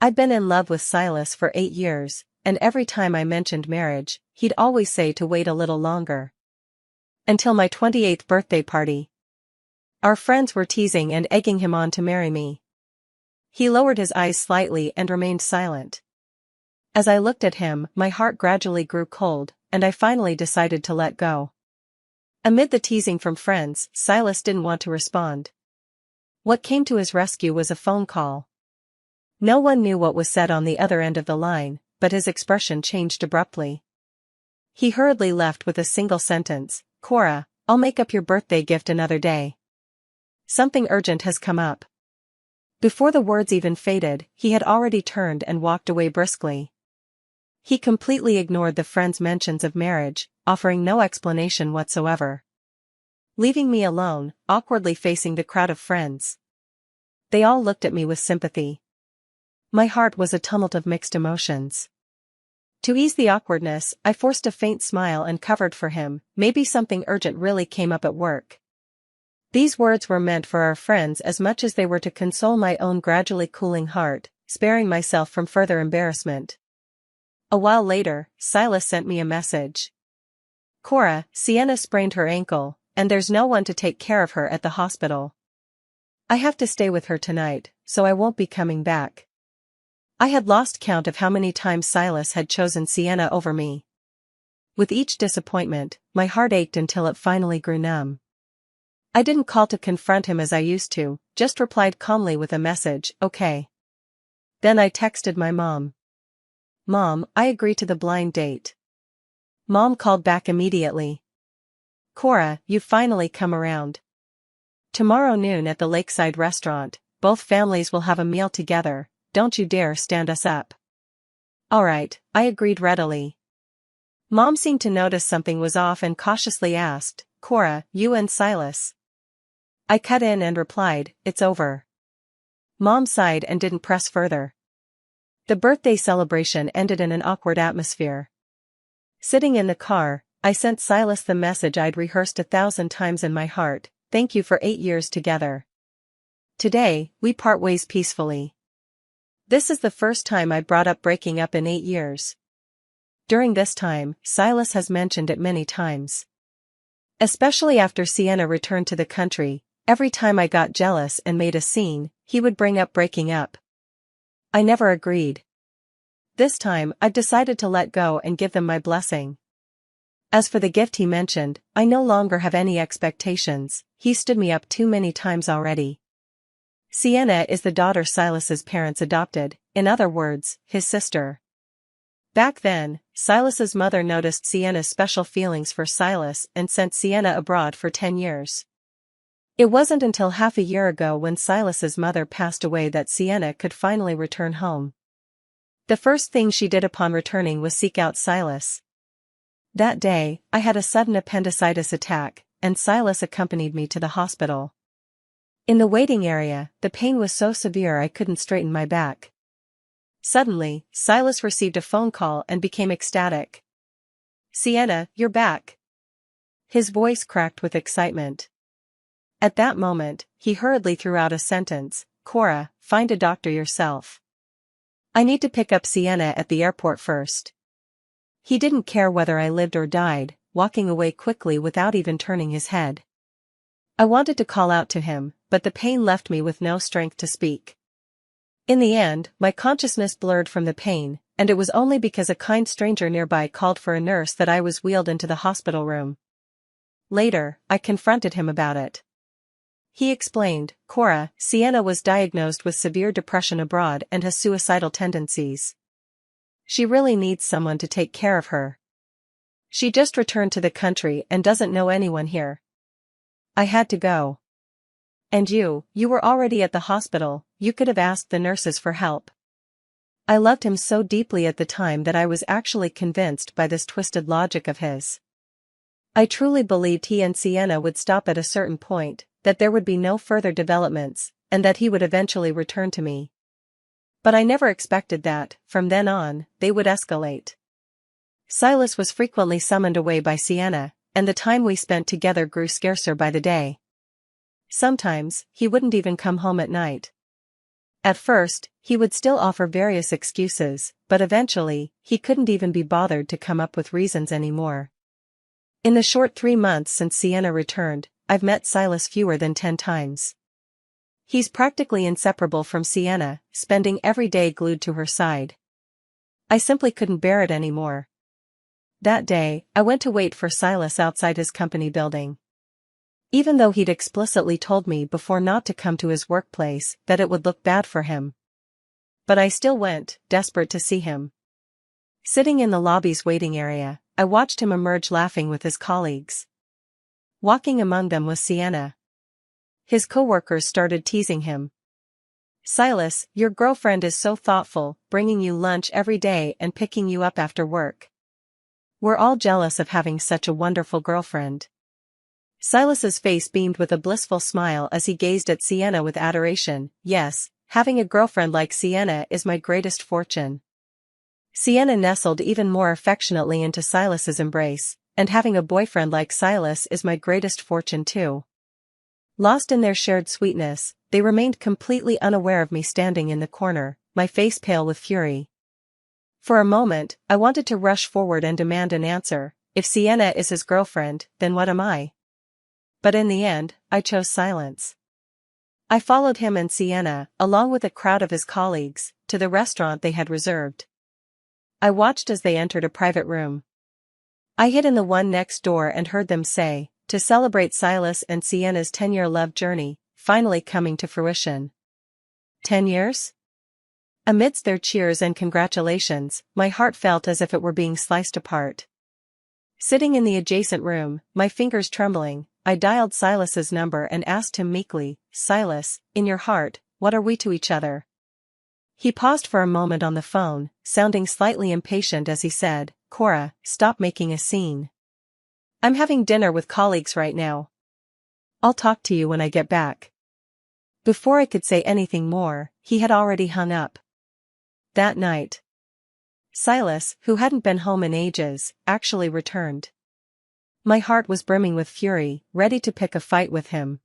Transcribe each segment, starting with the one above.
I'd been in love with Silas for 8 years, and every time I mentioned marriage, he'd always say to wait a little longer. Until my 28th birthday party. Our friends were teasing and egging him on to marry me. He lowered his eyes slightly and remained silent. As I looked at him, my heart gradually grew cold, and I finally decided to let go. Amid the teasing from friends, Silas didn't want to respond. What came to his rescue was a phone call. No one knew what was said on the other end of the line, but his expression changed abruptly. He hurriedly left with a single sentence, "Cora, I'll make up your birthday gift another day. Something urgent has come up." Before the words even faded, he had already turned and walked away briskly. He completely ignored the friends' mentions of marriage, offering no explanation whatsoever. Leaving me alone, awkwardly facing the crowd of friends. They all looked at me with sympathy. My heart was a tumult of mixed emotions. To ease the awkwardness, I forced a faint smile and covered for him, "Maybe something urgent really came up at work." These words were meant for our friends as much as they were to console my own gradually cooling heart, sparing myself from further embarrassment. A while later, Silas sent me a message. "Cora, Sienna sprained her ankle, and there's no one to take care of her at the hospital. I have to stay with her tonight, so I won't be coming back." I had lost count of how many times Silas had chosen Sienna over me. With each disappointment, my heart ached until it finally grew numb. I didn't call to confront him as I used to, just replied calmly with a message, "Okay." Then I texted my mom. "Mom, I agree to the blind date." Mom called back immediately. "Cora, you've finally come around. Tomorrow noon at the Lakeside restaurant, both families will have a meal together, don't you dare stand us up." "Alright," I agreed readily. Mom seemed to notice something was off and cautiously asked, "Cora, you and Silas?" I cut in and replied, "It's over." Mom sighed and didn't press further. The birthday celebration ended in an awkward atmosphere. Sitting in the car, I sent Silas the message I'd rehearsed 1,000 times in my heart, "Thank you for 8 years together. Today, we part ways peacefully." This is the first time I brought up breaking up in 8 years. During this time, Silas has mentioned it many times. Especially after Sienna returned to the country, every time I got jealous and made a scene, he would bring up breaking up. I never agreed. This time, I've decided to let go and give them my blessing. As for the gift he mentioned, I no longer have any expectations, he stood me up too many times already. Sienna is the daughter Silas's parents adopted, in other words, his sister. Back then, Silas's mother noticed Sienna's special feelings for Silas and sent Sienna abroad for 10 years. It wasn't until half a year ago when Silas's mother passed away that Sienna could finally return home. The first thing she did upon returning was seek out Silas. That day, I had a sudden appendicitis attack, and Silas accompanied me to the hospital. In the waiting area, the pain was so severe I couldn't straighten my back. Suddenly, Silas received a phone call and became ecstatic. "Sienna, you're back." His voice cracked with excitement. At that moment, he hurriedly threw out a sentence, "Cora, find a doctor yourself. I need to pick up Sienna at the airport first." He didn't care whether I lived or died, walking away quickly without even turning his head. I wanted to call out to him, but the pain left me with no strength to speak. In the end, my consciousness blurred from the pain, and it was only because a kind stranger nearby called for a nurse that I was wheeled into the hospital room. Later, I confronted him about it. He explained, "Cora, Sienna was diagnosed with severe depression abroad and has suicidal tendencies. She really needs someone to take care of her. She just returned to the country and doesn't know anyone here." I had to go. "And you were already at the hospital, you could have asked the nurses for help." I loved him so deeply at the time that I was actually convinced by this twisted logic of his. I truly believed he and Sienna would stop at a certain point, that there would be no further developments, and that he would eventually return to me. But I never expected that, from then on, they would escalate. Silas was frequently summoned away by Sienna, and the time we spent together grew scarcer by the day. Sometimes, he wouldn't even come home at night. At first, he would still offer various excuses, but eventually, he couldn't even be bothered to come up with reasons anymore. In the short 3 months since Sienna returned, I've met Silas fewer than 10 times. He's practically inseparable from Sienna, spending every day glued to her side. I simply couldn't bear it anymore. That day, I went to wait for Silas outside his company building. Even though he'd explicitly told me before not to come to his workplace that it would look bad for him. But I still went, desperate to see him. Sitting in the lobby's waiting area, I watched him emerge laughing with his colleagues. Walking among them was Sienna. His coworkers started teasing him. "Silas, your girlfriend is so thoughtful, bringing you lunch every day and picking you up after work. We're all jealous of having such a wonderful girlfriend." Silas's face beamed with a blissful smile as he gazed at Sienna with adoration. "Yes, having a girlfriend like Sienna is my greatest fortune." Sienna nestled even more affectionately into Silas's embrace, "And having a boyfriend like Silas is my greatest fortune too." Lost in their shared sweetness, they remained completely unaware of me standing in the corner, my face pale with fury. For a moment, I wanted to rush forward and demand an answer. If Sienna is his girlfriend, then what am I? But in the end, I chose silence. I followed him and Sienna, along with a crowd of his colleagues, to the restaurant they had reserved. I watched as they entered a private room. I hid in the one next door and heard them say, "To celebrate Silas and Sienna's 10-year love journey, finally coming to fruition." 10 years? Amidst their cheers and congratulations, my heart felt as if it were being sliced apart. Sitting in the adjacent room, my fingers trembling, I dialed Silas's number and asked him meekly, "Silas, in your heart, what are we to each other?" He paused for a moment on the phone, sounding slightly impatient as he said, "Cora, stop making a scene. I'm having dinner with colleagues right now. I'll talk to you when I get back." Before I could say anything more, he had already hung up. That night, Silas, who hadn't been home in ages, actually returned. My heart was brimming with fury, ready to pick a fight with him.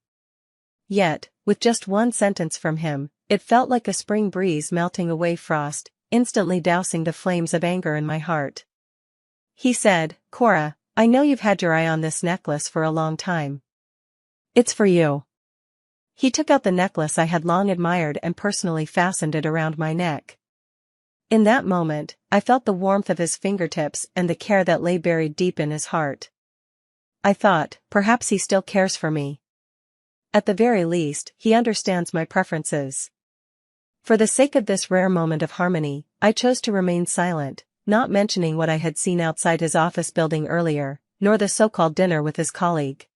Yet, with just one sentence from him, it felt like a spring breeze melting away frost, instantly dousing the flames of anger in my heart. He said, "Cora, I know you've had your eye on this necklace for a long time. It's for you." He took out the necklace I had long admired and personally fastened it around my neck. In that moment, I felt the warmth of his fingertips and the care that lay buried deep in his heart. I thought, perhaps he still cares for me. At the very least, he understands my preferences. For the sake of this rare moment of harmony, I chose to remain silent, not mentioning what I had seen outside his office building earlier, nor the so-called dinner with his colleague.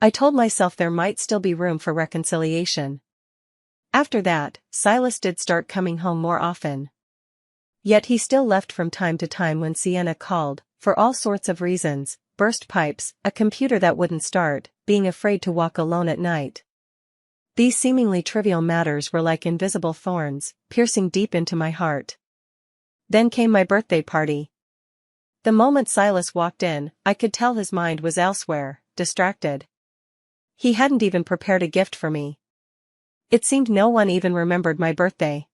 I told myself there might still be room for reconciliation. After that, Silas did start coming home more often. Yet he still left from time to time when Sienna called, for all sorts of reasons: burst pipes, a computer that wouldn't start, being afraid to walk alone at night. These seemingly trivial matters were like invisible thorns, piercing deep into my heart. Then came my birthday party. The moment Silas walked in, I could tell his mind was elsewhere, distracted. He hadn't even prepared a gift for me. It seemed no one even remembered my birthday.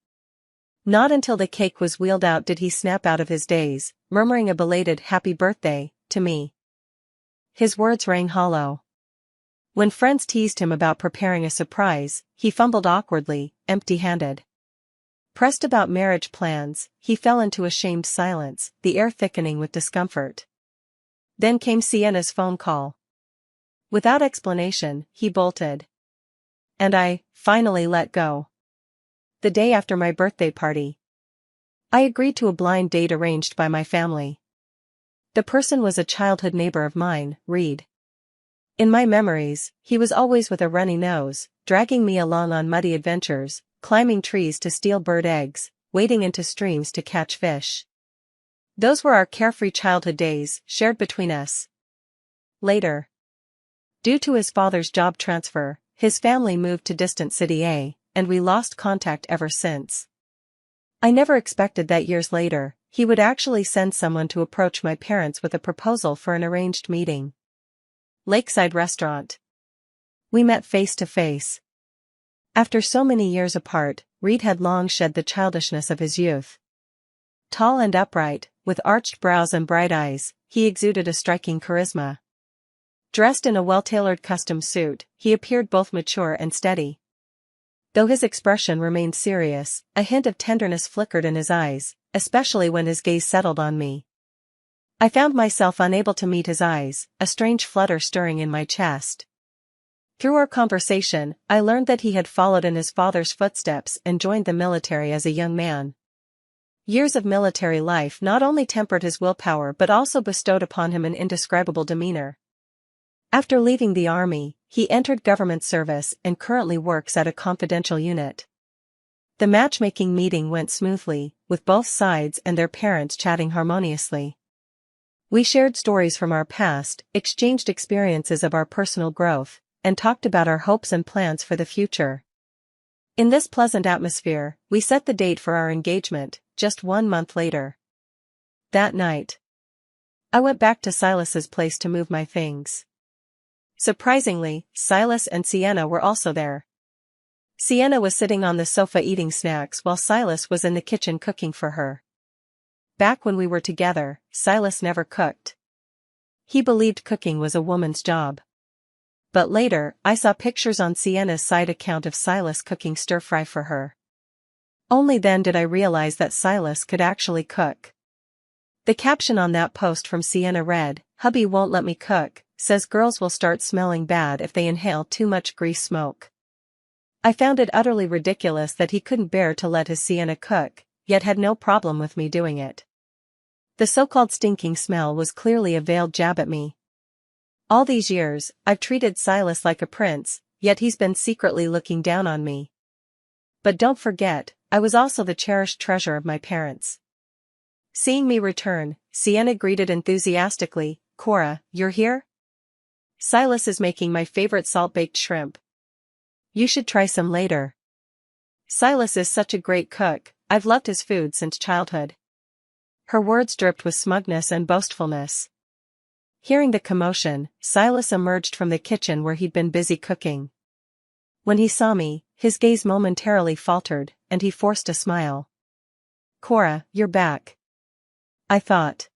Not until the cake was wheeled out did he snap out of his daze, murmuring a belated "happy birthday" to me. His words rang hollow. When friends teased him about preparing a surprise, he fumbled awkwardly, empty-handed. Pressed about marriage plans, he fell into a shamed silence, the air thickening with discomfort. Then came Sienna's phone call. Without explanation, he bolted. And I, finally let go. The day after my birthday party, I agreed to a blind date arranged by my family. The person was a childhood neighbor of mine, Reed. In my memories, he was always with a runny nose, dragging me along on muddy adventures, climbing trees to steal bird eggs, wading into streams to catch fish. Those were our carefree childhood days, shared between us. Later, due to his father's job transfer, his family moved to distant City A, and we lost contact ever since. I never expected that years later, he would actually send someone to approach my parents with a proposal for an arranged meeting. Lakeside Restaurant. We met face to face. After so many years apart, Reed had long shed the childishness of his youth. Tall and upright, with arched brows and bright eyes, he exuded a striking charisma. Dressed in a well-tailored custom suit, he appeared both mature and steady. Though his expression remained serious, a hint of tenderness flickered in his eyes, especially when his gaze settled on me. I found myself unable to meet his eyes, a strange flutter stirring in my chest. Through our conversation, I learned that he had followed in his father's footsteps and joined the military as a young man. Years of military life not only tempered his willpower but also bestowed upon him an indescribable demeanor. After leaving the army, he entered government service and currently works at a confidential unit. The matchmaking meeting went smoothly, with both sides and their parents chatting harmoniously. We shared stories from our past, exchanged experiences of our personal growth, and talked about our hopes and plans for the future. In this pleasant atmosphere, we set the date for our engagement, just 1 month later. That night, I went back to Silas's place to move my things. Surprisingly, Silas and Sienna were also there. Sienna was sitting on the sofa eating snacks while Silas was in the kitchen cooking for her. Back when we were together, Silas never cooked. He believed cooking was a woman's job. But later, I saw pictures on Sienna's side account of Silas cooking stir-fry for her. Only then did I realize that Silas could actually cook. The caption on that post from Sienna read, "Hubby won't let me cook, says girls will start smelling bad if they inhale too much grease smoke." I found it utterly ridiculous that he couldn't bear to let his Sienna cook, yet had no problem with me doing it. The so-called stinking smell was clearly a veiled jab at me. All these years, I've treated Silas like a prince, yet he's been secretly looking down on me. But don't forget, I was also the cherished treasure of my parents. Seeing me return, Sienna greeted enthusiastically, "Cora, you're here? Silas is making my favorite salt-baked shrimp. You should try some later. Silas is such a great cook, I've loved his food since childhood." Her words dripped with smugness and boastfulness. Hearing the commotion, Silas emerged from the kitchen where he'd been busy cooking. When he saw me, his gaze momentarily faltered, and he forced a smile. "Cora, you're back. I thought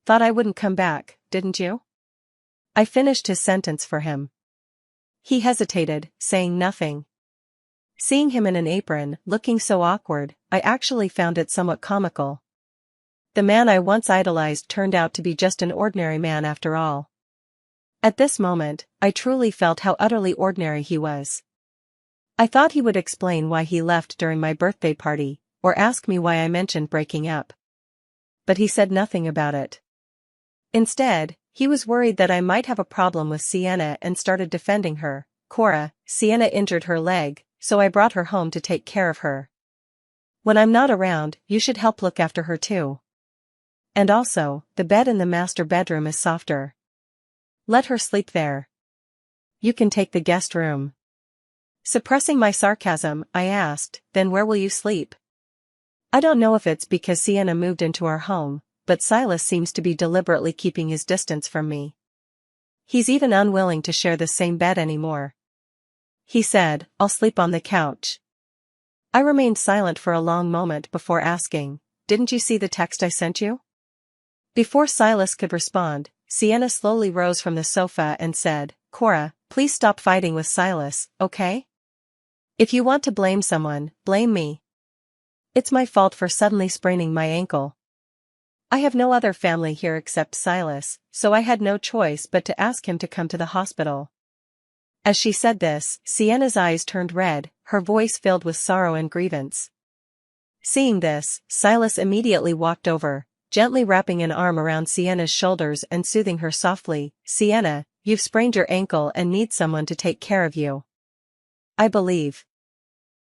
I wouldn't come back, didn't you?" I finished his sentence for him. He hesitated, saying nothing. Seeing him in an apron, looking so awkward, I actually found it somewhat comical. The man I once idolized turned out to be just an ordinary man after all. At this moment, I truly felt how utterly ordinary he was. I thought he would explain why he left during my birthday party, or ask me why I mentioned breaking up. But he said nothing about it. Instead, he was worried that I might have a problem with Sienna and started defending her. "Cora, Sienna injured her leg, so I brought her home to take care of her. When I'm not around, you should help look after her too. And also, the bed in the master bedroom is softer. Let her sleep there. You can take the guest room." Suppressing my sarcasm, I asked, "Then where will you sleep?" I don't know if it's because Sienna moved into our home, but Silas seems to be deliberately keeping his distance from me. He's even unwilling to share the same bed anymore. He said, "I'll sleep on the couch." I remained silent for a long moment before asking, "Didn't you see the text I sent you?" Before Silas could respond, Sienna slowly rose from the sofa and said, "Cora, please stop fighting with Silas, okay? If you want to blame someone, blame me. It's my fault for suddenly spraining my ankle. I have no other family here except Silas, so I had no choice but to ask him to come to the hospital." As she said this, Sienna's eyes turned red, her voice filled with sorrow and grievance. Seeing this, Silas immediately walked over, gently wrapping an arm around Sienna's shoulders and soothing her softly, "Sienna, you've sprained your ankle and need someone to take care of you. I believe."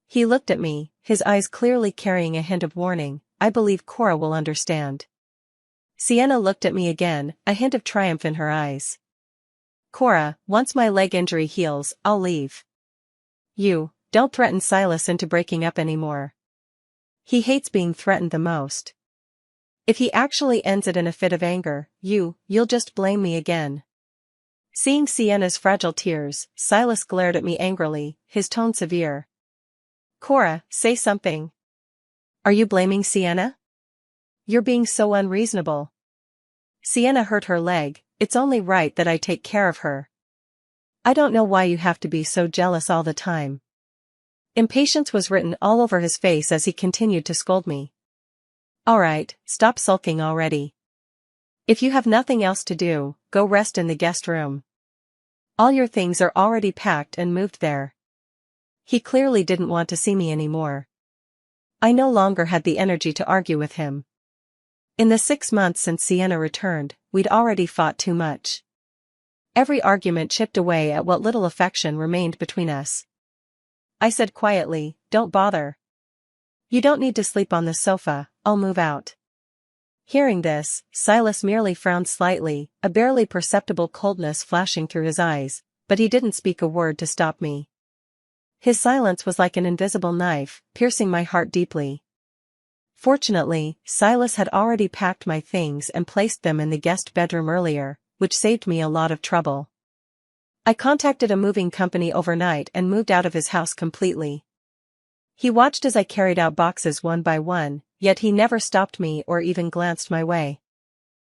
He looked at me, his eyes clearly carrying a hint of warning, "I believe Cora will understand." Sienna looked at me again, a hint of triumph in her eyes. "Cora, once my leg injury heals, I'll leave. Don't threaten Silas into breaking up anymore. He hates being threatened the most. If he actually ends it in a fit of anger, you'll just blame me again." Seeing Sienna's fragile tears, Silas glared at me angrily, his tone severe. Cora, say something. Are you blaming Sienna? You're being so unreasonable. Sienna hurt her leg, it's only right that I take care of her. I don't know why you have to be so jealous all the time. Impatience was written all over his face as he continued to scold me. Alright, stop sulking already. If you have nothing else to do, go rest in the guest room. All your things are already packed and moved there. He clearly didn't want to see me anymore. I no longer had the energy to argue with him. In the 6 months since Sienna returned, we'd already fought too much. Every argument chipped away at what little affection remained between us. I said quietly, don't bother. You don't need to sleep on the sofa, I'll move out. Hearing this, Silas merely frowned slightly, a barely perceptible coldness flashing through his eyes, but he didn't speak a word to stop me. His silence was like an invisible knife, piercing my heart deeply. Fortunately, Silas had already packed my things and placed them in the guest bedroom earlier, which saved me a lot of trouble. I contacted a moving company overnight and moved out of his house completely. He watched as I carried out boxes one by one, yet he never stopped me or even glanced my way.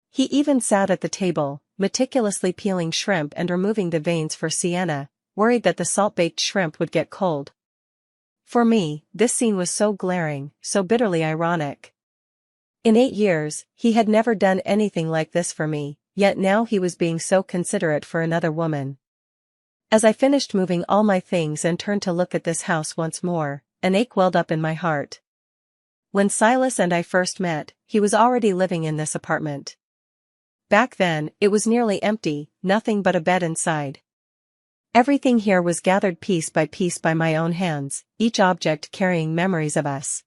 He even sat at the table, meticulously peeling shrimp and removing the veins for Sienna, worried that the salt-baked shrimp would get cold. For me, this scene was so glaring, so bitterly ironic. In 8 years, he had never done anything like this for me, yet now he was being so considerate for another woman. As I finished moving all my things and turned to look at this house once more, an ache welled up in my heart. When Silas and I first met, he was already living in this apartment. Back then, it was nearly empty, nothing but a bed inside. Everything here was gathered piece by my own hands, each object carrying memories of us.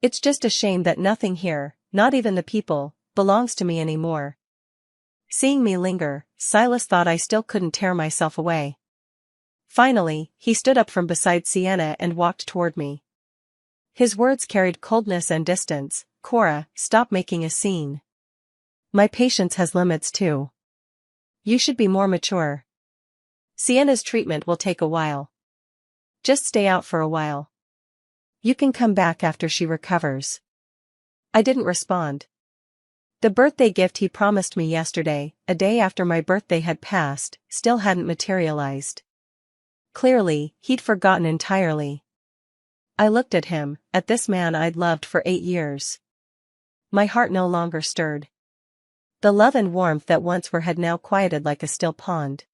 It's just a shame that nothing here, not even the people, belongs to me anymore. Seeing me linger, Silas thought I still couldn't tear myself away. Finally, he stood up from beside Sienna and walked toward me. His words carried coldness and distance. Cora, stop making a scene. My patience has limits too. You should be more mature. Sienna's treatment will take a while. Just stay out for a while. You can come back after she recovers. I didn't respond. The birthday gift he promised me yesterday, a day after my birthday had passed, still hadn't materialized. Clearly, he'd forgotten entirely. I looked at him, at this man I'd loved for 8 years. My heart no longer stirred. The love and warmth that once were had now quieted like a still pond.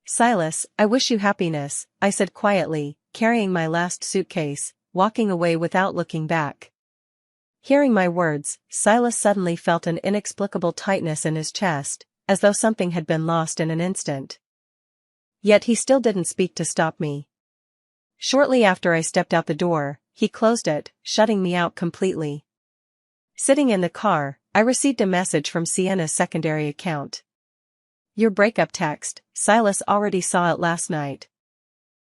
Silas, I wish you happiness, I said quietly, carrying my last suitcase, walking away without looking back. Hearing my words, Silas suddenly felt an inexplicable tightness in his chest, as though something had been lost in an instant. Yet he still didn't speak to stop me. Shortly after I stepped out the door, he closed it, shutting me out completely. Sitting in the car, I received a message from Sienna's secondary account. Your breakup text, Silas already saw it last night.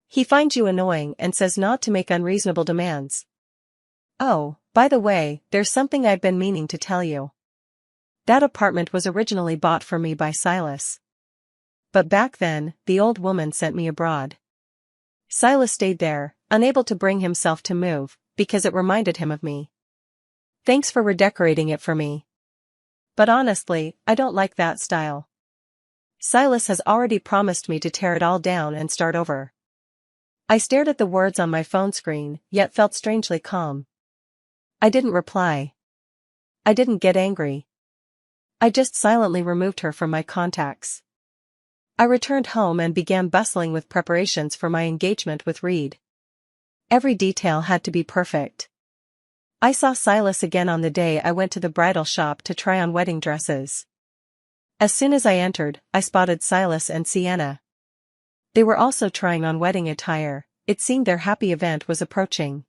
He finds you annoying and says not to make unreasonable demands. Oh, by the way, there's something I've been meaning to tell you. That apartment was originally bought for me by Silas. But back then, the old woman sent me abroad. Silas stayed there, unable to bring himself to move, because it reminded him of me. Thanks for redecorating it for me. But honestly, I don't like that style. Silas has already promised me to tear it all down and start over. I stared at the words on my phone screen, yet felt strangely calm. I didn't reply. I didn't get angry. I just silently removed her from my contacts. I returned home and began bustling with preparations for my engagement with Reed. Every detail had to be perfect. I saw Silas again on the day I went to the bridal shop to try on wedding dresses. As soon as I entered, I spotted Silas and Sienna. They were also trying on wedding attire. It seemed their happy event was approaching.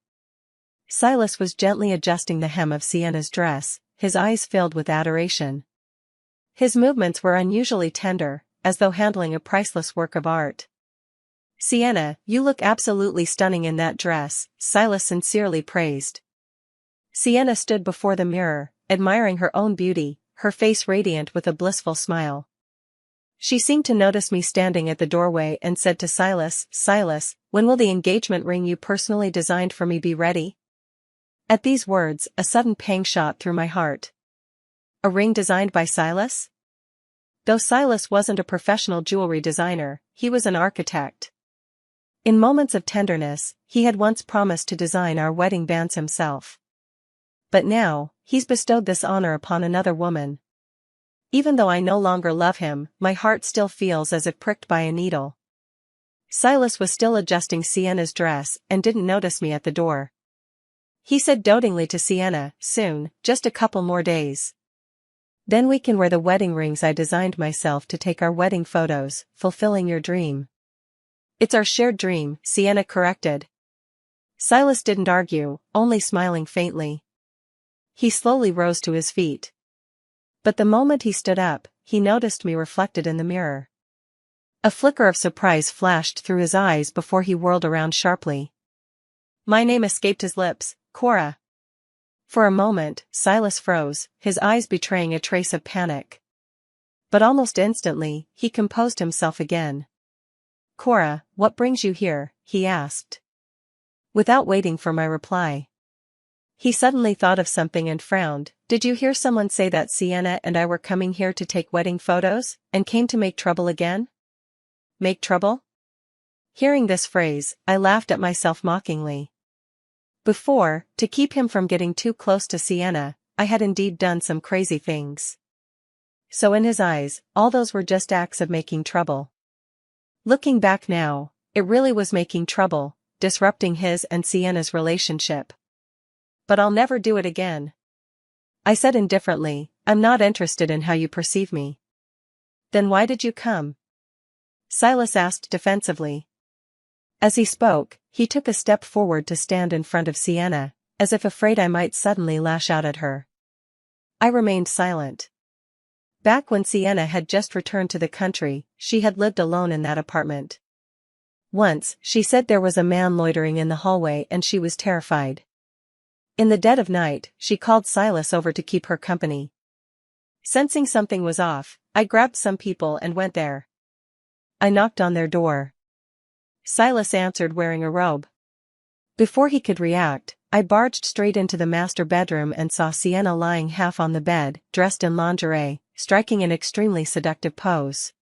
Silas was gently adjusting the hem of Sienna's dress, his eyes filled with adoration. His movements were unusually tender, as though handling a priceless work of art. Sienna, you look absolutely stunning in that dress, Silas sincerely praised. Sienna stood before the mirror, admiring her own beauty, her face radiant with a blissful smile. She seemed to notice me standing at the doorway and said to Silas, "Silas, when will the engagement ring you personally designed for me be ready?" At these words, a sudden pang shot through my heart. A ring designed by Silas? Though Silas wasn't a professional jewelry designer, he was an architect. In moments of tenderness, he had once promised to design our wedding bands himself. But now, he's bestowed this honor upon another woman. Even though I no longer love him, my heart still feels as if pricked by a needle. Silas was still adjusting Sienna's dress and didn't notice me at the door. He said dotingly to Sienna, "Soon, just a couple more days. Then we can wear the wedding rings I designed myself to take our wedding photos, fulfilling your dream." "It's our shared dream," Sienna corrected. Silas didn't argue, only smiling faintly. He slowly rose to his feet. But the moment he stood up, he noticed me reflected in the mirror. A flicker of surprise flashed through his eyes before he whirled around sharply. My name escaped his lips, "Cora." For a moment, Silas froze, his eyes betraying a trace of panic. But almost instantly, he composed himself again. "Cora, what brings you here?" he asked. Without waiting for my reply. He suddenly thought of something and frowned. "Did you hear someone say that Sienna and I were coming here to take wedding photos, and came to make trouble again?" Make trouble? Hearing this phrase, I laughed at myself mockingly. Before, to keep him from getting too close to Sienna, I had indeed done some crazy things. So in his eyes, all those were just acts of making trouble. Looking back now, it really was making trouble, disrupting his and Sienna's relationship. But I'll never do it again. I said indifferently, "I'm not interested in how you perceive me." "Then why did you come?" Silas asked defensively. As he spoke, he took a step forward to stand in front of Sienna, as if afraid I might suddenly lash out at her. I remained silent. Back when Sienna had just returned to the country, she had lived alone in that apartment. Once, she said there was a man loitering in the hallway and she was terrified. In the dead of night, she called Silas over to keep her company. Sensing something was off, I grabbed some people and went there. I knocked on their door. Silas answered wearing a robe. Before he could react, I barged straight into the master bedroom and saw Sienna lying half on the bed, dressed in lingerie, striking an extremely seductive pose.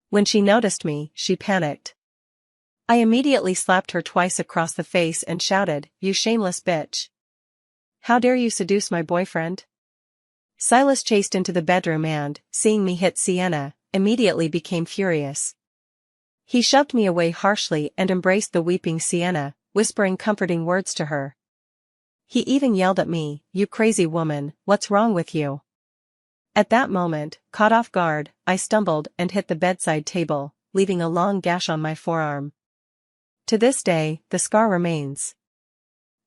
When she noticed me, she panicked. I immediately slapped her twice across the face and shouted, "You shameless bitch! How dare you seduce my boyfriend?" Silas chased into the bedroom and, seeing me hit Sienna, immediately became furious. He shoved me away harshly and embraced the weeping Sienna, whispering comforting words to her. He even yelled at me, "You crazy woman, what's wrong with you?" At that moment, caught off guard, I stumbled and hit the bedside table, leaving a long gash on my forearm. To this day, the scar remains.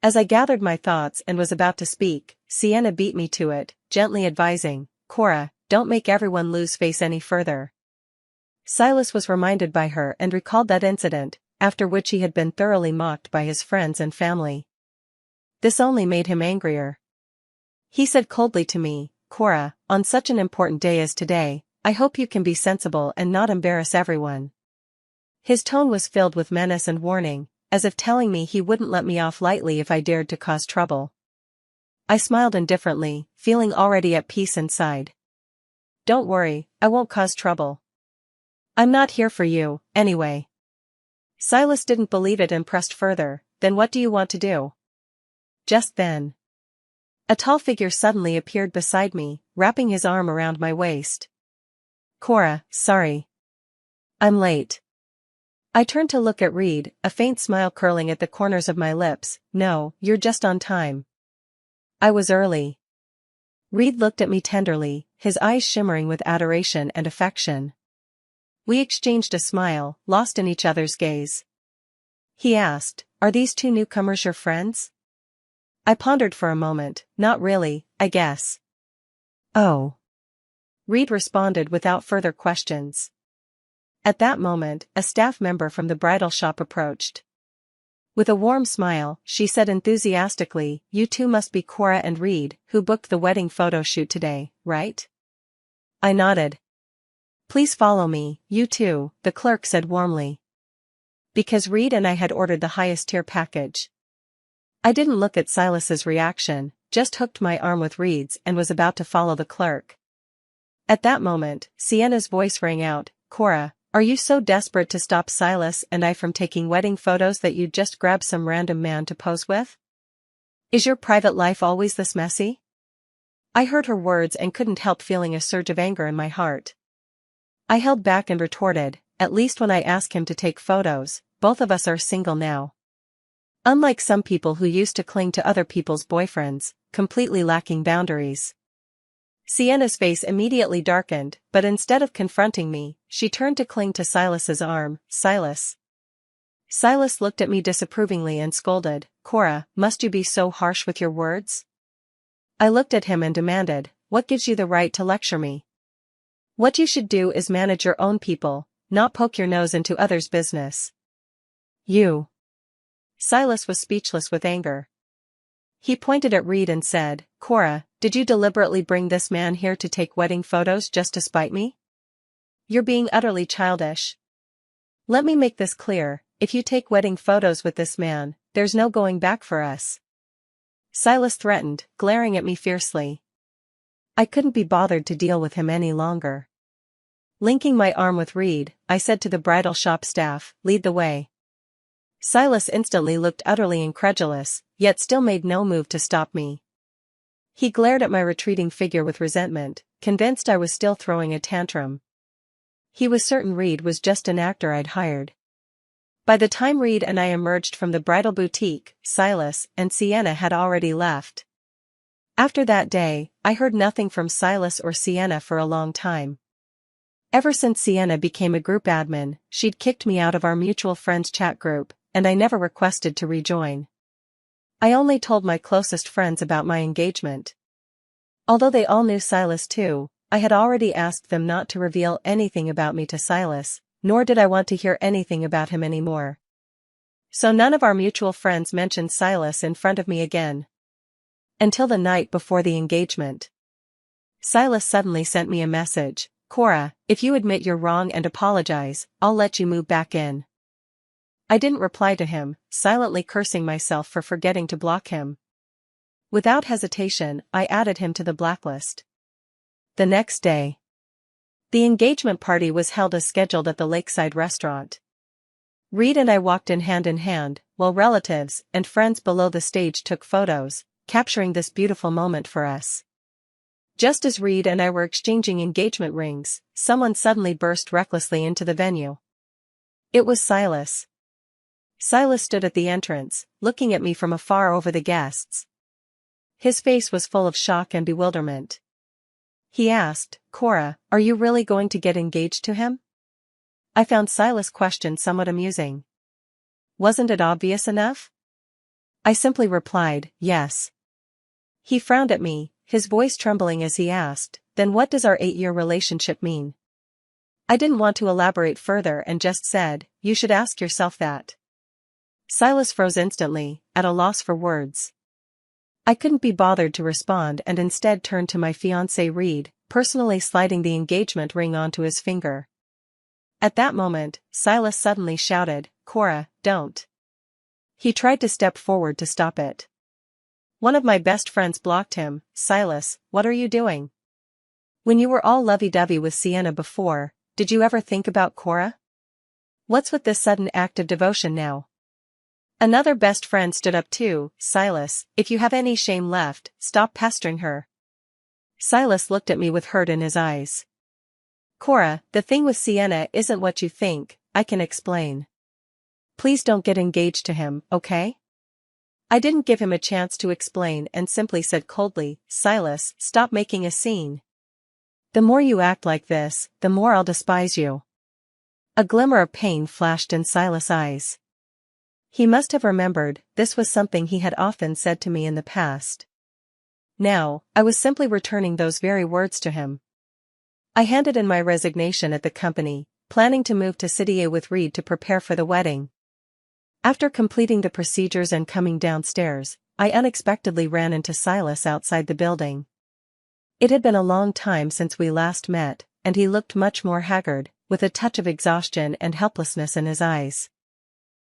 As I gathered my thoughts and was about to speak, Sienna beat me to it, gently advising, "Cora, don't make everyone lose face any further." Silas was reminded by her and recalled that incident, after which he had been thoroughly mocked by his friends and family. This only made him angrier. He said coldly to me, "Cora, on such an important day as today, I hope you can be sensible and not embarrass everyone." His tone was filled with menace and warning, as if telling me he wouldn't let me off lightly if I dared to cause trouble. I smiled indifferently, feeling already at peace inside. "Don't worry, I won't cause trouble. I'm not here for you, anyway." Silas didn't believe it and pressed further, "Then what do you want to do?" Just then, a tall figure suddenly appeared beside me, wrapping his arm around my waist. "Cora, sorry. I'm late." I turned to look at Reed, a faint smile curling at the corners of my lips. "No, you're just on time." I was early. Reed looked at me tenderly, his eyes shimmering with adoration and affection. We exchanged a smile, lost in each other's gaze. He asked, "Are these two newcomers your friends?" I pondered for a moment. "Not really, I guess." "Oh." Reed responded without further questions. At that moment, a staff member from the bridal shop approached. With a warm smile, she said enthusiastically, "You two must be Cora and Reed, who booked the wedding photo shoot today, right?" I nodded. Please follow me, you too, the clerk said warmly. Because Reed and I had ordered the highest tier package. I didn't look at Silas's reaction, just hooked my arm with Reed's and was about to follow the clerk. At that moment, Sienna's voice rang out, Cora, are you so desperate to stop Silas and I from taking wedding photos that you'd just grab some random man to pose with? Is your private life always this messy? I heard her words and couldn't help feeling a surge of anger in my heart. I held back and retorted, at least when I ask him to take photos, both of us are single now. Unlike some people who used to cling to other people's boyfriends, completely lacking boundaries. Sienna's face immediately darkened, but instead of confronting me, she turned to cling to Silas's arm. Silas. Silas looked at me disapprovingly and scolded, Cora, must you be so harsh with your words? I looked at him and demanded, what gives you the right to lecture me? What you should do is manage your own people, not poke your nose into others' business. You. Silas was speechless with anger. He pointed at Reed and said, Cora, did you deliberately bring this man here to take wedding photos just to spite me? You're being utterly childish. Let me make this clear, if you take wedding photos with this man, there's no going back for us. Silas threatened, glaring at me fiercely. I couldn't be bothered to deal with him any longer. Linking my arm with Reed, I said to the bridal shop staff, lead the way. Silas instantly looked utterly incredulous, yet still made no move to stop me. He glared at my retreating figure with resentment, convinced I was still throwing a tantrum. He was certain Reed was just an actor I'd hired. By the time Reed and I emerged from the bridal boutique, Silas and Sienna had already left. After that day, I heard nothing from Silas or Sienna for a long time. Ever since Sienna became a group admin, she'd kicked me out of our mutual friends chat group, and I never requested to rejoin. I only told my closest friends about my engagement. Although they all knew Silas too, I had already asked them not to reveal anything about me to Silas, nor did I want to hear anything about him anymore. So none of our mutual friends mentioned Silas in front of me again. Until the night before the engagement. Silas suddenly sent me a message, Cora, if you admit you're wrong and apologize, I'll let you move back in. I didn't reply to him, silently cursing myself for forgetting to block him. Without hesitation, I added him to the blacklist. The next day. The engagement party was held as scheduled at the lakeside restaurant. Reed and I walked in hand, while relatives and friends below the stage took photos, capturing this beautiful moment for us. Just as Reed and I were exchanging engagement rings, someone suddenly burst recklessly into the venue. It was Silas. Silas stood at the entrance, looking at me from afar over the guests. His face was full of shock and bewilderment. He asked, Cora, are you really going to get engaged to him? I found Silas' question somewhat amusing. Wasn't it obvious enough? I simply replied, yes. He frowned at me, his voice trembling as he asked, then what does our 8-year relationship mean? I didn't want to elaborate further and just said, you should ask yourself that. Silas froze instantly, at a loss for words. I couldn't be bothered to respond and instead turned to my fiancé Reed, personally sliding the engagement ring onto his finger. At that moment, Silas suddenly shouted, Cora, don't. He tried to step forward to stop it. One of my best friends blocked him. Silas, what are you doing? When you were all lovey-dovey with Sienna before, did you ever think about Cora? What's with this sudden act of devotion now? Another best friend stood up too. Silas, if you have any shame left, stop pestering her. Silas looked at me with hurt in his eyes. Cora, the thing with Sienna isn't what you think, I can explain. Please don't get engaged to him, okay? I didn't give him a chance to explain and simply said coldly, Silas, stop making a scene. The more you act like this, the more I'll despise you. A glimmer of pain flashed in Silas' eyes. He must have remembered, this was something he had often said to me in the past. Now, I was simply returning those very words to him. I handed in my resignation at the company, planning to move to City A with Reed to prepare for the wedding. After completing the procedures and coming downstairs, I unexpectedly ran into Silas outside the building. It had been a long time since we last met, and he looked much more haggard, with a touch of exhaustion and helplessness in his eyes.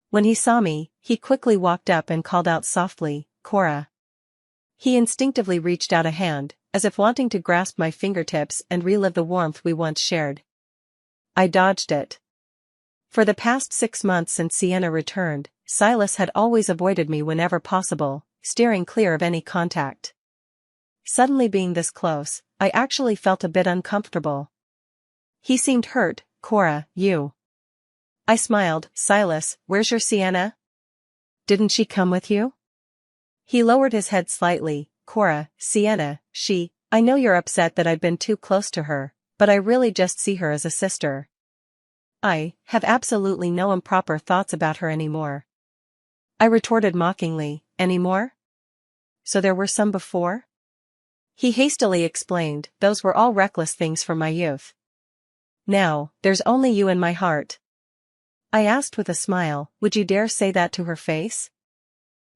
When he saw me, he quickly walked up and called out softly, "Cora." He instinctively reached out a hand, as if wanting to grasp my fingertips and relive the warmth we once shared. I dodged it. For the past 6 months since Sienna returned, Silas had always avoided me whenever possible, steering clear of any contact. Suddenly being this close, I actually felt a bit uncomfortable. He seemed hurt. "Cora, you." I smiled. "Silas, where's your Sienna? Didn't she come with you?" He lowered his head slightly. "Cora, Sienna, I know you're upset that I've been too close to her, but I really just see her as a sister. I have absolutely no improper thoughts about her anymore." I retorted mockingly. "Anymore? So there were some before?" He hastily explained, "Those were all reckless things from my youth. Now, there's only you in my heart." I asked with a smile, "Would you dare say that to her face?"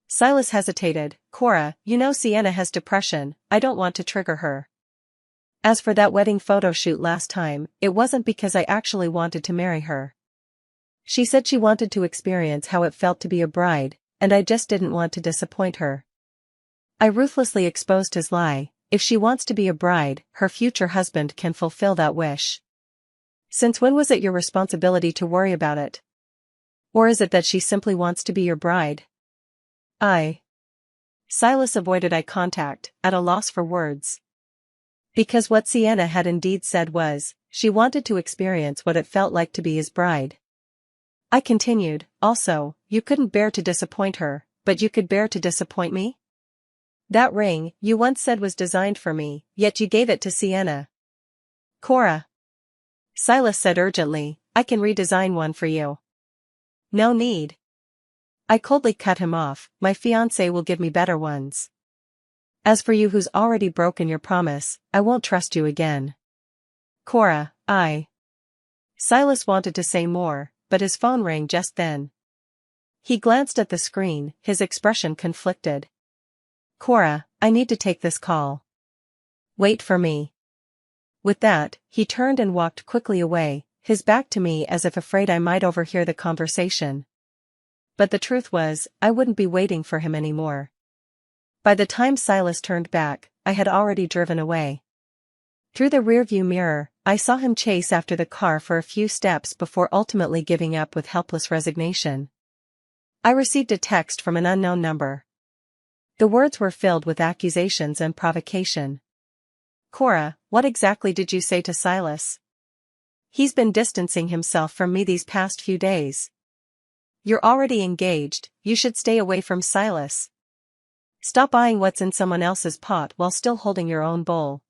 Silas hesitated. "Cora, you know Sienna has depression, I don't want to trigger her. As for that wedding photo shoot last time, it wasn't because I actually wanted to marry her. She said she wanted to experience how it felt to be a bride, and I just didn't want to disappoint her." I ruthlessly exposed his lie. If she wants to be a bride, her future husband can fulfill that wish. Since when was it your responsibility to worry about it? Or is it that she simply wants to be your bride? Silas avoided eye contact, at a loss for words. Because what Sienna had indeed said was, she wanted to experience what it felt like to be his bride. I continued, "Also, you couldn't bear to disappoint her, but you could bear to disappoint me? That ring, you once said was designed for me, yet you gave it to Sienna." "Cora," Silas said urgently, "I can redesign one for you." "No need." I coldly cut him off. "My fiancé will give me better ones. As for you who's already broken your promise, I won't trust you again." "Cora, Silas wanted to say more, but his phone rang just then. He glanced at the screen, his expression conflicted. "Cora, I need to take this call. Wait for me." With that, he turned and walked quickly away, his back to me as if afraid I might overhear the conversation. But the truth was, I wouldn't be waiting for him anymore. By the time Silas turned back, I had already driven away. Through the rearview mirror, I saw him chase after the car for a few steps before ultimately giving up with helpless resignation. I received a text from an unknown number. The words were filled with accusations and provocation. "Cora, what exactly did you say to Silas? He's been distancing himself from me these past few days. You're already engaged, you should stay away from Silas. Stop eyeing what's in someone else's pot while still holding your own bowl."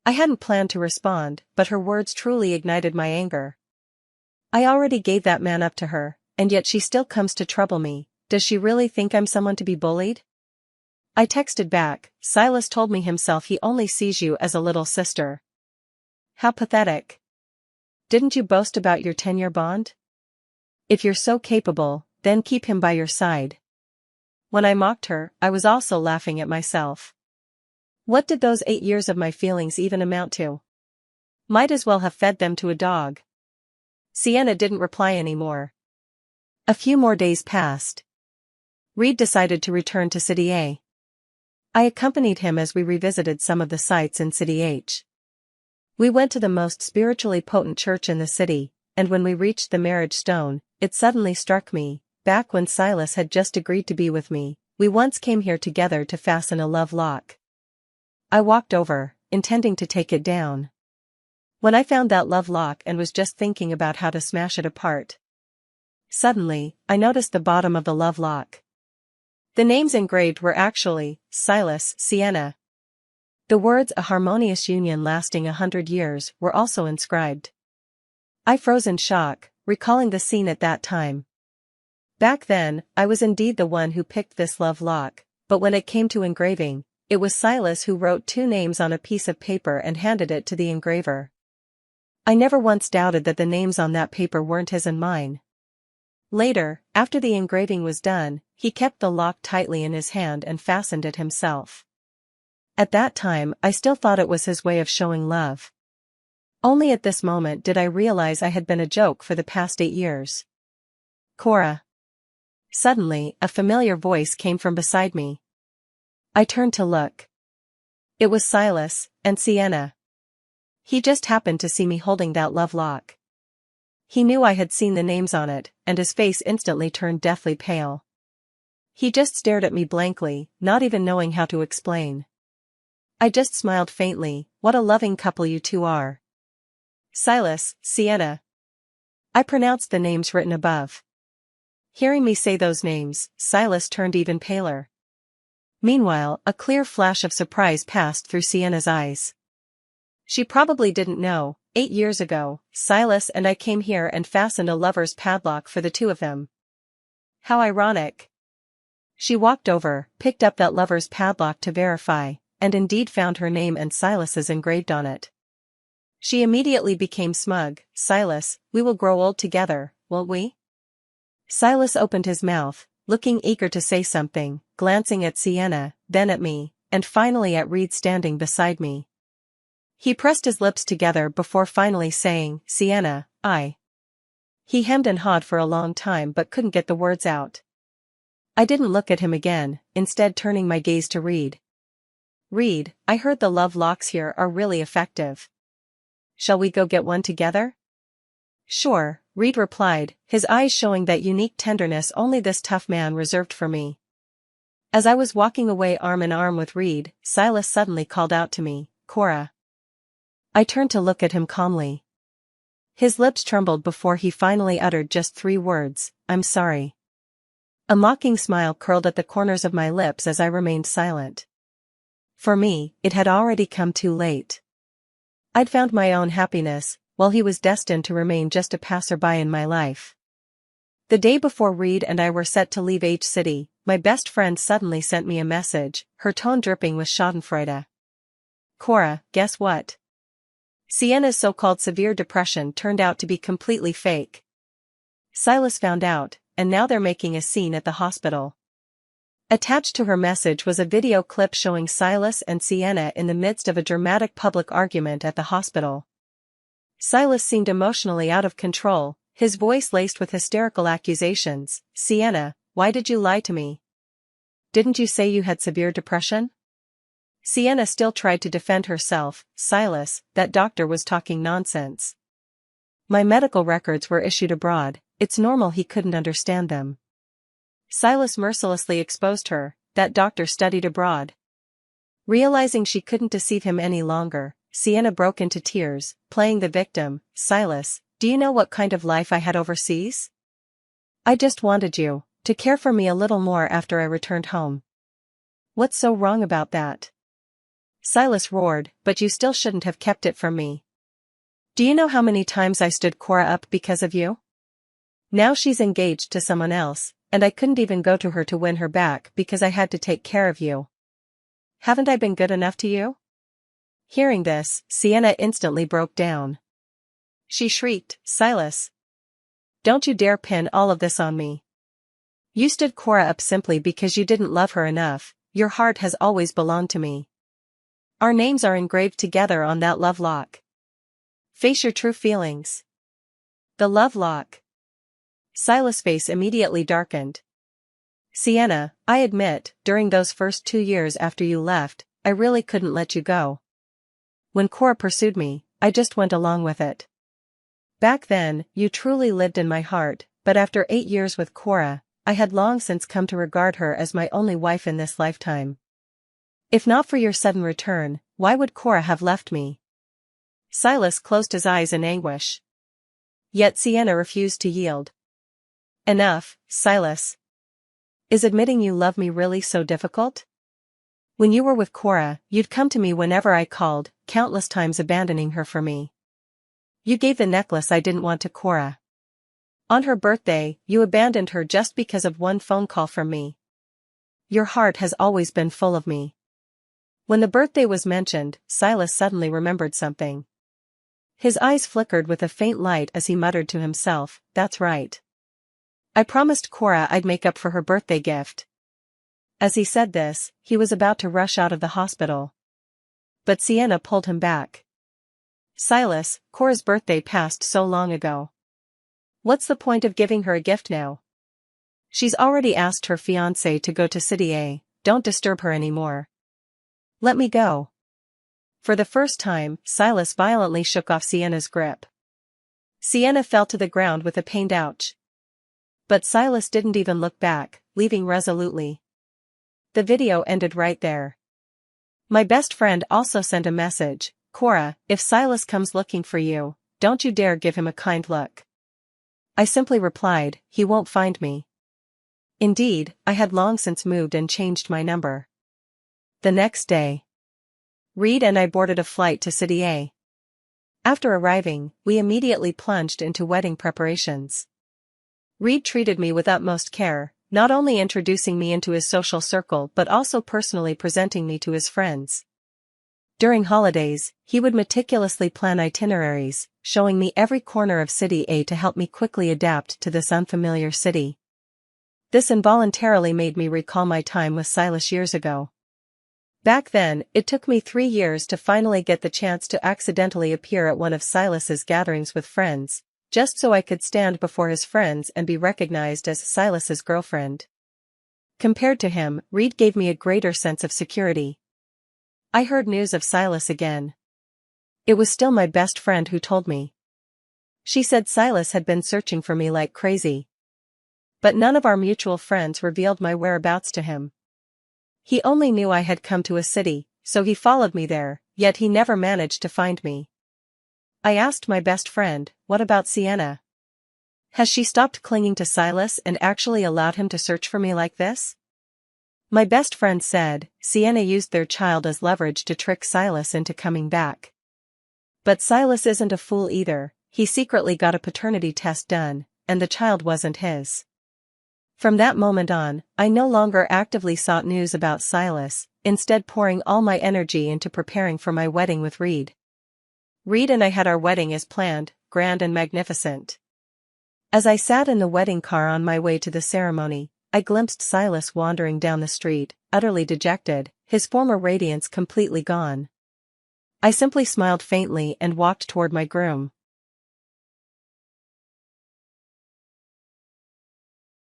I hadn't planned to respond, but her words truly ignited my anger. I already gave that man up to her, and yet she still comes to trouble me. Does she really think I'm someone to be bullied? I texted back, "Silas told me himself he only sees you as a little sister." How pathetic. Didn't you boast about your 10-year bond? If you're so capable, then keep him by your side. When I mocked her, I was also laughing at myself. What did those 8 years of my feelings even amount to? Might as well have fed them to a dog. Sienna didn't reply anymore. A few more days passed. Reed decided to return to City A. I accompanied him as we revisited some of the sites in City H. We went to the most spiritually potent church in the city, and when we reached the marriage stone, it suddenly struck me, back when Silas had just agreed to be with me, we once came here together to fasten a love lock. I walked over, intending to take it down. When I found that love lock and was just thinking about how to smash it apart. Suddenly, I noticed the bottom of the love lock. The names engraved were actually, Silas, Sienna. The words "a harmonious union lasting 100 years" were also inscribed. I froze in shock, recalling the scene at that time. Back then, I was indeed the one who picked this love lock, but when it came to engraving, it was Silas who wrote 2 names on a piece of paper and handed it to the engraver. I never once doubted that the names on that paper weren't his and mine. Later, after the engraving was done, he kept the lock tightly in his hand and fastened it himself. At that time, I still thought it was his way of showing love. Only at this moment did I realize I had been a joke for the past 8 years. Cora. Suddenly, a familiar voice came from beside me. I turned to look. It was Silas, and Sienna. He just happened to see me holding that love lock. He knew I had seen the names on it, and his face instantly turned deathly pale. He just stared at me blankly, not even knowing how to explain. I just smiled faintly. What a loving couple you two are. Silas, Sienna. I pronounced the names written above. Hearing me say those names, Silas turned even paler. Meanwhile, a clear flash of surprise passed through Sienna's eyes. She probably didn't know, 8 years ago, Silas and I came here and fastened a lover's padlock for the two of them. How ironic. She walked over, picked up that lover's padlock to verify, and indeed found her name and Silas's engraved on it. She immediately became smug. Silas, we will grow old together, won't we? Silas opened his mouth, looking eager to say something, glancing at Sienna, then at me, and finally at Reed standing beside me. He pressed his lips together before finally saying, Sienna, He hemmed and hawed for a long time but couldn't get the words out. I didn't look at him again, instead turning my gaze to Reed. Reed, I heard the love locks here are really effective. Shall we go get one together? Sure, Reed replied, his eyes showing that unique tenderness only this tough man reserved for me. As I was walking away arm in arm with Reed, Silas suddenly called out to me, Cora. I turned to look at him calmly. His lips trembled before he finally uttered just 3 words, I'm sorry. A mocking smile curled at the corners of my lips as I remained silent. For me, it had already come too late. I'd found my own happiness, while he was destined to remain just a passerby in my life. The day before Reed and I were set to leave H City, my best friend suddenly sent me a message, her tone dripping with schadenfreude. Cora, guess what? Sienna's so-called severe depression turned out to be completely fake. Silas found out, and now they're making a scene at the hospital. Attached to her message was a video clip showing Silas and Sienna in the midst of a dramatic public argument at the hospital. Silas seemed emotionally out of control, his voice laced with hysterical accusations. Sienna, why did you lie to me? Didn't you say you had severe depression? Sienna still tried to defend herself. Silas, that doctor was talking nonsense. My medical records were issued abroad, it's normal he couldn't understand them. Silas mercilessly exposed her, that doctor studied abroad. Realizing she couldn't deceive him any longer, Sienna broke into tears, playing the victim. Silas, do you know what kind of life I had overseas? I just wanted you to care for me a little more after I returned home. What's so wrong about that? Silas roared, but you still shouldn't have kept it from me. Do you know how many times I stood Cora up because of you? Now she's engaged to someone else, and I couldn't even go to her to win her back because I had to take care of you. Haven't I been good enough to you? Hearing this, Sienna instantly broke down. She shrieked, Silas. Don't you dare pin all of this on me. You stood Cora up simply because you didn't love her enough, your heart has always belonged to me. Our names are engraved together on that love lock. Face your true feelings. The love lock. Silas' face immediately darkened. Sienna, I admit, during those first 2 years after you left, I really couldn't let you go. When Cora pursued me, I just went along with it. Back then, you truly lived in my heart, but after 8 years with Cora, I had long since come to regard her as my only wife in this lifetime. If not for your sudden return, why would Cora have left me? Silas closed his eyes in anguish. Yet Sienna refused to yield. Enough, Silas. Is admitting you love me really so difficult? When you were with Cora, you'd come to me whenever I called, countless times abandoning her for me. You gave the necklace I didn't want to Cora. On her birthday, you abandoned her just because of one phone call from me. Your heart has always been full of me. When the birthday was mentioned, Silas suddenly remembered something. His eyes flickered with a faint light as he muttered to himself, that's right. I promised Cora I'd make up for her birthday gift. As he said this, he was about to rush out of the hospital. But Sienna pulled him back. Silas, Cora's birthday passed so long ago. What's the point of giving her a gift now? She's already asked her fiancé to go to City A, don't disturb her anymore. Let me go. For the first time, Silas violently shook off Sienna's grip. Sienna fell to the ground with a pained ouch. But Silas didn't even look back, leaving resolutely. The video ended right there. My best friend also sent a message, Cora, if Silas comes looking for you, don't you dare give him a kind look. I simply replied, he won't find me. Indeed, I had long since moved and changed my number. The next day, Reed and I boarded a flight to City A. After arriving, we immediately plunged into wedding preparations. Reed treated me with utmost care, not only introducing me into his social circle but also personally presenting me to his friends. During holidays, he would meticulously plan itineraries, showing me every corner of City A to help me quickly adapt to this unfamiliar city. This involuntarily made me recall my time with Silas years ago. Back then, it took me 3 years to finally get the chance to accidentally appear at one of Silas's gatherings with friends, just so I could stand before his friends and be recognized as Silas's girlfriend. Compared to him, Reed gave me a greater sense of security. I heard news of Silas again. It was still my best friend who told me. She said Silas had been searching for me like crazy. But none of our mutual friends revealed my whereabouts to him. He only knew I had come to a city, so he followed me there, yet he never managed to find me. I asked my best friend, what about Sienna? Has she stopped clinging to Silas and actually allowed him to search for me like this? My best friend said, Sienna used their child as leverage to trick Silas into coming back. But Silas isn't a fool either, he secretly got a paternity test done, and the child wasn't his. From that moment on, I no longer actively sought news about Silas, instead pouring all my energy into preparing for my wedding with Reed. Reed and I had our wedding as planned, grand and magnificent. As I sat in the wedding car on my way to the ceremony, I glimpsed Silas wandering down the street, utterly dejected, his former radiance completely gone. I simply smiled faintly and walked toward my groom.